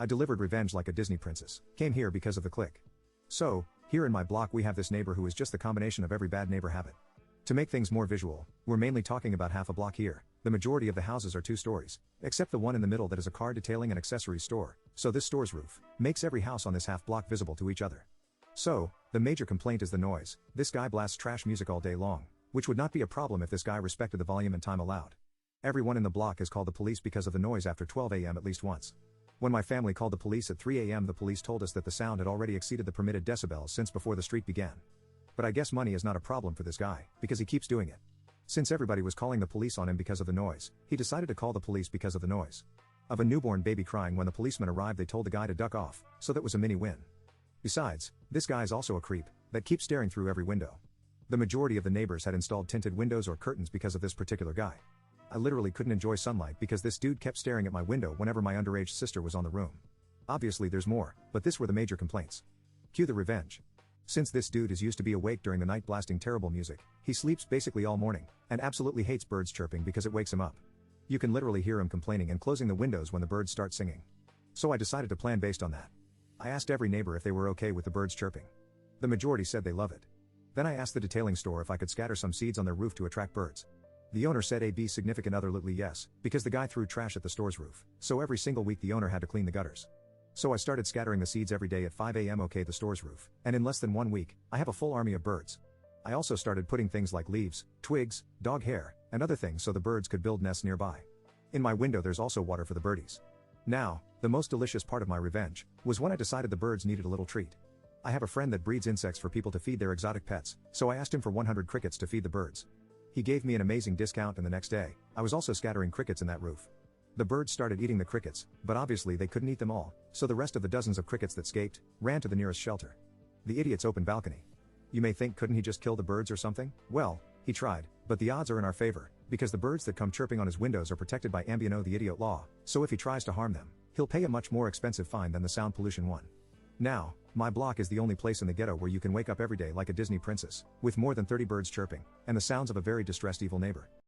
I delivered revenge like a Disney princess. Came here because of the click. So, here in my block we have this neighbor who is just the combination of every bad neighbor habit. To make things more visual, we're mainly talking about half a block here. The majority of the houses are 2 stories, except the one in the middle that is a car detailing and accessories store, so this store's roof makes every house on this half block visible to each other. So, the major complaint is the noise. This guy blasts trash music all day long, which would not be a problem if this guy respected the volume and time allowed. Everyone in the block has called the police because of the noise after 12 a.m. at least once. When my family called the police at 3 a.m. the police told us that the sound had already exceeded the permitted decibels since before the street began. But I guess money is not a problem for this guy, because he keeps doing it. Since everybody was calling the police on him because of the noise, he decided to call the police because of the noise. Of a newborn baby crying when the policemen arrived, they told the guy to duck off, so that was a mini win. Besides, this guy is also a creep that keeps staring through every window. The majority of the neighbors had installed tinted windows or curtains because of this particular guy. I literally couldn't enjoy sunlight because this dude kept staring at my window whenever my underage sister was on the room. Obviously there's more, but this were the major complaints. Cue the revenge. Since this dude is used to be awake during the night blasting terrible music, he sleeps basically all morning, and absolutely hates birds chirping because it wakes him up. You can literally hear him complaining and closing the windows when the birds start singing. So I decided to plan based on that. I asked every neighbor if they were okay with the birds chirping. The majority said they love it. Then I asked the detailing store if I could scatter some seeds on their roof to attract birds. The owner said A, B, significant other literally yes, because the guy threw trash at the store's roof, so every single week the owner had to clean the gutters. So I started scattering the seeds every day at 5 a.m. okay the store's roof, and in less than 1 week, I have a full army of birds. I also started putting things like leaves, twigs, dog hair, and other things so the birds could build nests nearby. In my window there's also water for the birdies. Now, the most delicious part of my revenge was when I decided the birds needed a little treat. I have a friend that breeds insects for people to feed their exotic pets, so I asked him for 100 crickets to feed the birds. He gave me an amazing discount, and the next day, I was also scattering crickets in that roof. The birds started eating the crickets, but obviously they couldn't eat them all, so the rest of the dozens of crickets that escaped ran to the nearest shelter. The idiot's open balcony. You may think, couldn't he just kill the birds or something? Well, he tried, but the odds are in our favor, because the birds that come chirping on his windows are protected by Ambient the idiot law, so if he tries to harm them, he'll pay a much more expensive fine than the sound pollution one. Now, my block is the only place in the ghetto where you can wake up every day like a Disney princess, with more than 30 birds chirping, and the sounds of a very distressed evil neighbor.